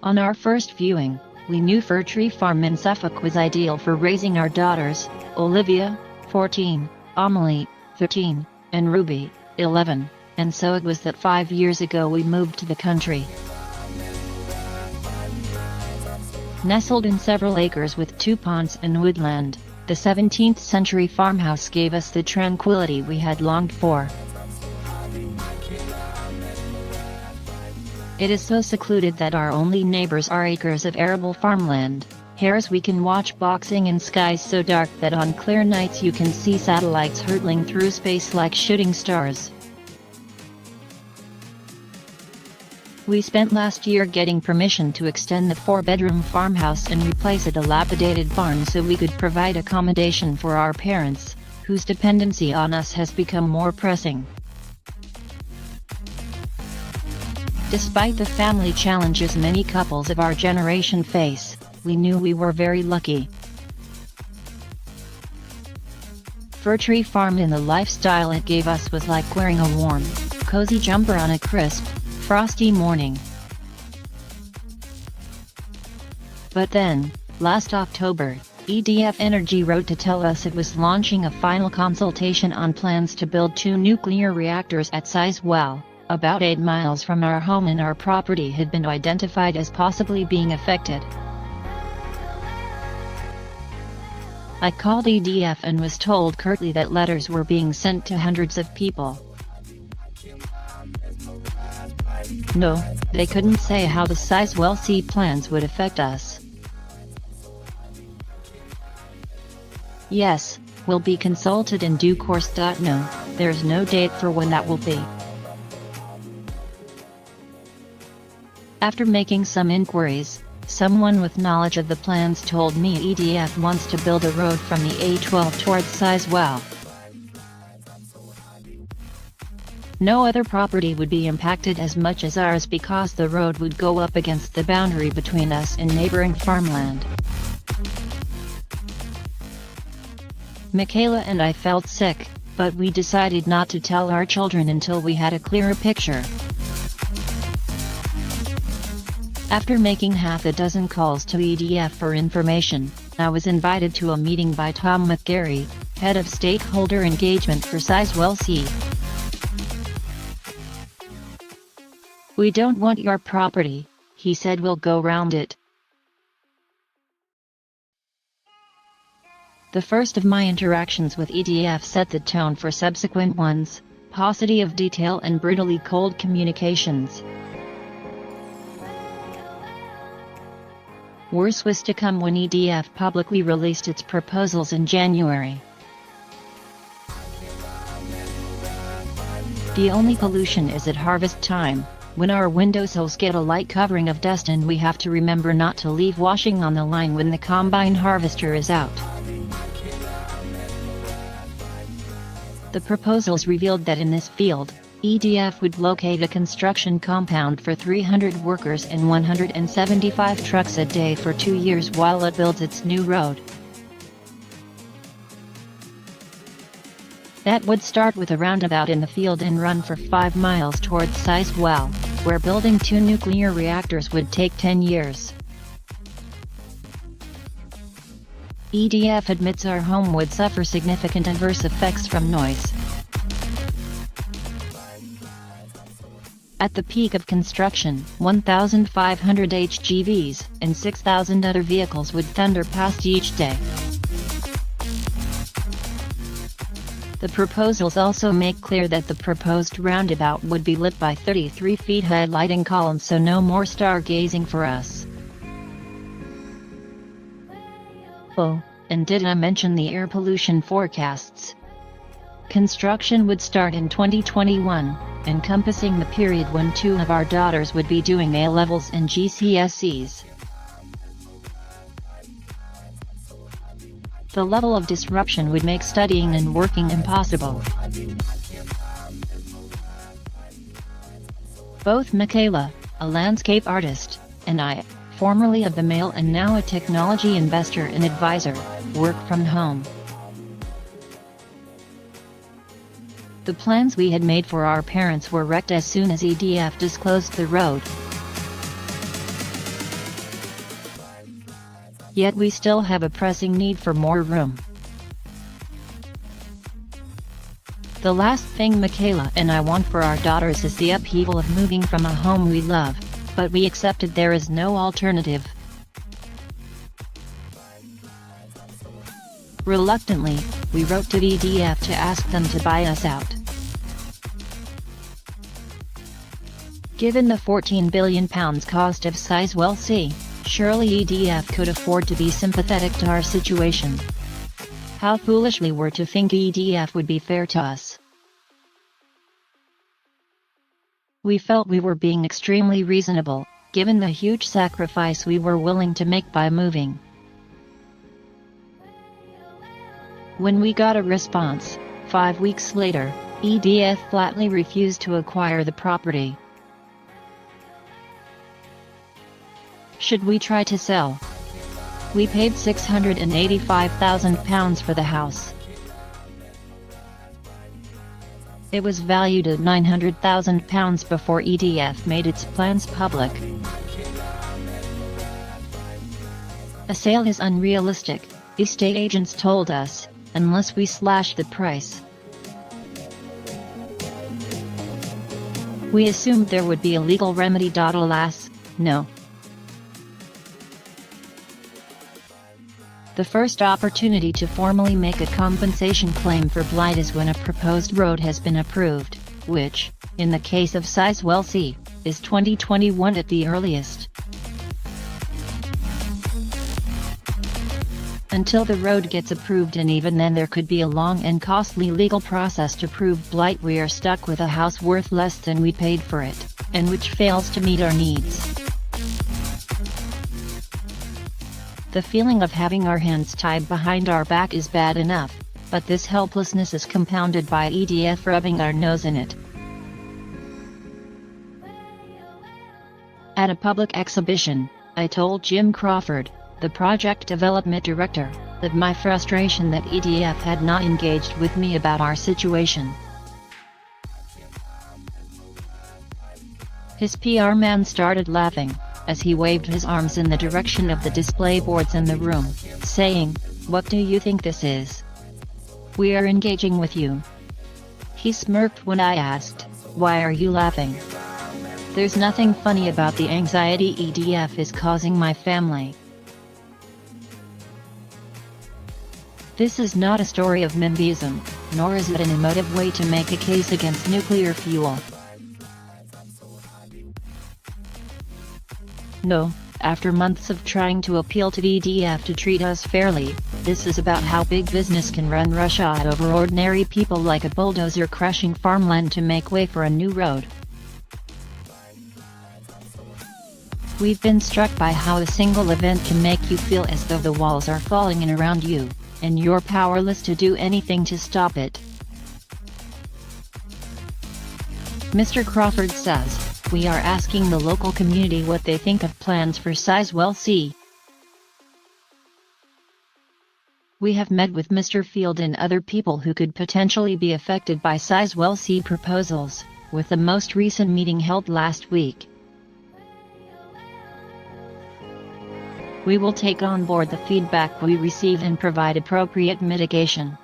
On our first viewing, we knew Fir Tree Farm in Suffolk was ideal for raising our daughters, Olivia, 14, Amelie, 13, and Ruby, 11, and so it was that 5 years ago we moved to the country. Nestled in several acres with 2 ponds and woodland, the 17th century farmhouse gave us the tranquility we had longed for. It is so secluded that our only neighbors are acres of arable farmland. Here we can watch boxing in skies so dark that on clear nights you can see satellites hurtling through space like shooting stars. We spent last year getting permission to extend the 4-bedroom farmhouse and replace a dilapidated barn so we could provide accommodation for our parents, whose dependency on us has become more pressing. Despite the family challenges many couples of our generation face, we knew we were very lucky. Fir Tree Farm in the lifestyle it gave us was like wearing a warm, cozy jumper on a crisp, frosty morning. But then, last October, EDF Energy wrote to tell us it was launching a final consultation on plans to build 2 nuclear reactors at Sizewell, about 8 miles from our home, and our property had been identified as possibly being affected. I called EDF and was told curtly that letters were being sent to hundreds of people. No, they couldn't say how the Sizewell C plans would affect us. Yes, we'll be consulted in due course. No, there's no date for when that will be. After making some inquiries, someone with knowledge of the plans told me EDF wants to build a road from the A12 towards Sizewell. No other property would be impacted as much as ours because the road would go up against the boundary between us and neighboring farmland. Michaela and I felt sick, but we decided not to tell our children until we had a clearer picture. After making half a dozen calls to EDF for information, I was invited to a meeting by Tom McGarry, head of stakeholder engagement for Sizewell C. "We don't want your property," he said. "We'll go round it." The first of my interactions with EDF set the tone for subsequent ones: paucity of detail and brutally cold communications. Worse was to come when EDF publicly released its proposals in January. The only pollution is at harvest time, when our windowsills get a light covering of dust and we have to remember not to leave washing on the line when the combine harvester is out. The proposals revealed that in this field, EDF would locate a construction compound for 300 workers and 175 trucks a day for 2 years while it builds its new road. That would start with a roundabout in the field and run for 5 miles towards Sizewell, where building 2 nuclear reactors would take 10 years. EDF admits our home would suffer significant adverse effects from noise. At the peak of construction, 1,500 HGVs and 6,000 other vehicles would thunder past each day. The proposals also make clear that the proposed roundabout would be lit by 33 feet high lighting columns, so no more stargazing for us. Oh, and did I mention the air pollution forecasts? Construction would start in 2021, encompassing the period when 2 of our daughters would be doing A-levels and GCSEs. The level of disruption would make studying and working impossible. Both Michaela, a landscape artist, and I, formerly of the Mail and now a technology investor and advisor, work from home. The plans we had made for our parents were wrecked as soon as EDF disclosed the road. Yet we still have a pressing need for more room. The last thing Michaela and I want for our daughters is the upheaval of moving from a home we love, but we accepted there is no alternative. Reluctantly, we wrote to EDF to ask them to buy us out. Given the £14 billion cost of Sizewell C, surely EDF could afford to be sympathetic to our situation. How foolish we were to think EDF would be fair to us. We felt we were being extremely reasonable, given the huge sacrifice we were willing to make by moving. When we got a response, 5 weeks later, EDF flatly refused to acquire the property. Should we try to sell? We paid £685,000 for the house. It was valued at £900,000 before EDF made its plans public. A sale is unrealistic, estate agents told us, unless we slash the price. We assumed there would be a legal remedy. Alas, no. The first opportunity to formally make a compensation claim for blight is when a proposed road has been approved, which, in the case of Sizewell C, is 2021 at the earliest. Until the road gets approved, and even then there could be a long and costly legal process to prove blight, we are stuck with a house worth less than we paid for it, and which fails to meet our needs. The feeling of having our hands tied behind our back is bad enough, but this helplessness is compounded by EDF rubbing our nose in it. At a public exhibition, I told Jim Crawford, the project development director, that my frustration that EDF had not engaged with me about our situation. His PR man started laughing, as he waved his arms in the direction of the display boards in the room, saying, "What do you think this is? We are engaging with you." He smirked when I asked, "Why are you laughing?" "There's nothing funny about the anxiety EDF is causing my family." This is not a story of NIMBYism, nor is it an emotive way to make a case against nuclear fuel. No, after months of trying to appeal to EDF to treat us fairly, this is about how big business can run roughshod over ordinary people like a bulldozer crushing farmland to make way for a new road. We've been struck by how a single event can make you feel as though the walls are falling in around you, and you're powerless to do anything to stop it. Mr. Crawford says, "We are asking the local community what they think of plans for Sizewell C. We have met with Mr. Field and other people who could potentially be affected by Sizewell C proposals, with the most recent meeting held last week. We will take on board the feedback we receive and provide appropriate mitigation."